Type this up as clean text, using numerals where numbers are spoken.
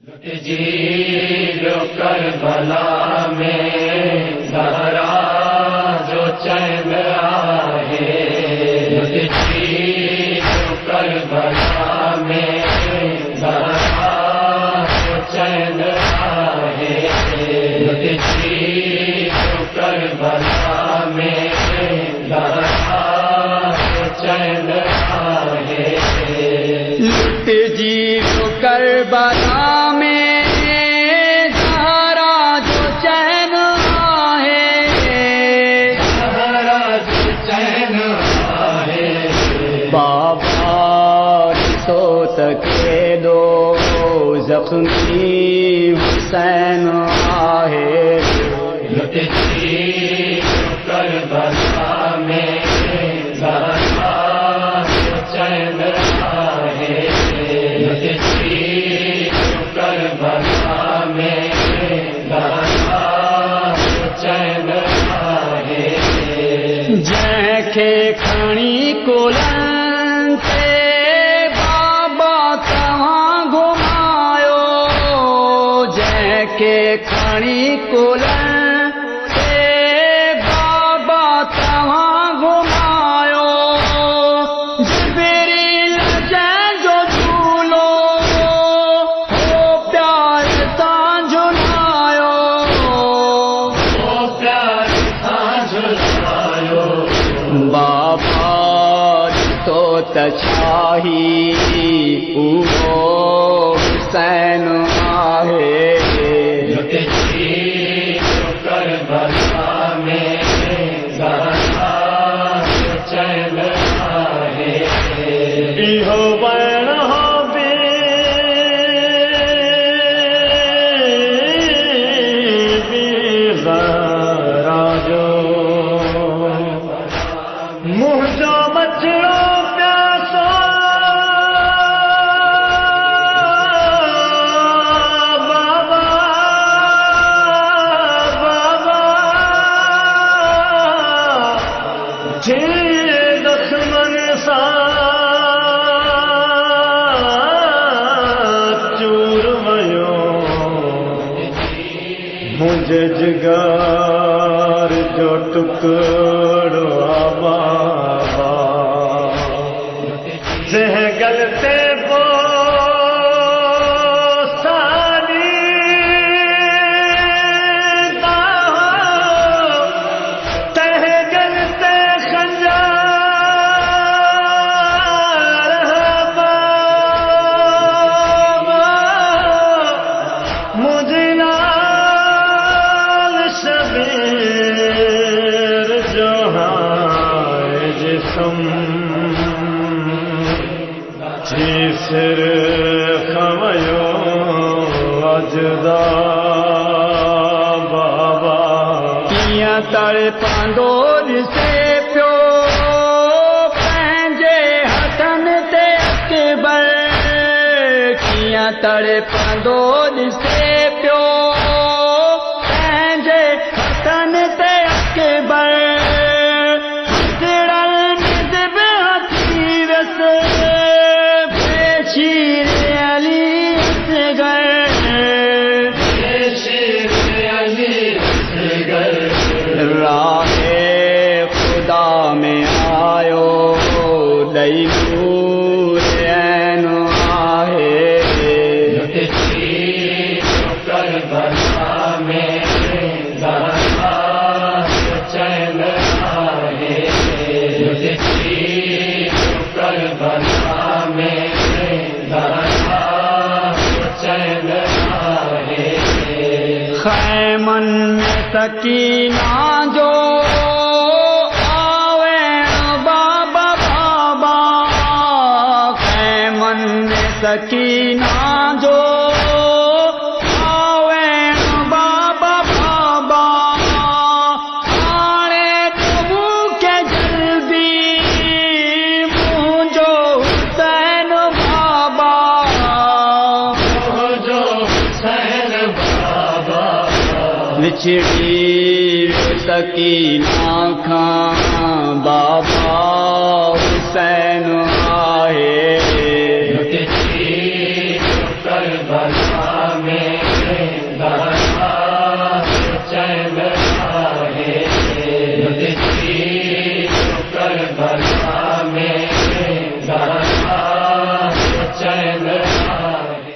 जी जो करबला में ज़हरा जो चैन आहे, जी जो करबला में ज़हरा जो चैन आहे, जी जो करबला में ज़हरा जो चैन आहे। जी जो करबला सके दो जख्मी हुसैन आहे, करबला में ज़हरा जो चैन आहे, करबला में ज़हरा जो चैन आहे। जंहिंखे खणी कुलनि ते के खणी कुलनि ते बाबा तव्हां घुमायो, जिबरील जंहिंजो झूलो हो प्यार सां झुलायो, हो प्यार सां झुलायो। बाबा तो त छाही उहो हुसैन आहे, करबला में ज़हरा जो चैन आहे। इहो वण बि ज़हरा जो मुंहिंजो बछड़ो प्यासो दुश्मन सां चूर वयो, मुंहिंजे जिगर जो टुकड़ो बाबा, जंहिं गल ते सिर खवयो अजदा बाबा, कीअं तड़पंदो ॾिसे पियो पंहिंजे हथनि ते अकबर, कीअं तड़पंदो ॾिसे पियो पंहिंजे हथनि ते अकबर, राहे खुदा में आयो दई नूर ऐन आहे, करबला में ज़हरा जो चैन आहे, करबला में ज़हरा जो चैन आहे। खैमन में सकीना जो आवे बाबा बाबा, खैमन में सकीना जो आवे बाबा बाबा, हाणे तबू के जल्दी मुंहिंजो हुसैन बाबा, मुंहिंजो हुसैन बाबा, विछड़ी सकीना खां बाबा हुसैन आहे, करबला में दहला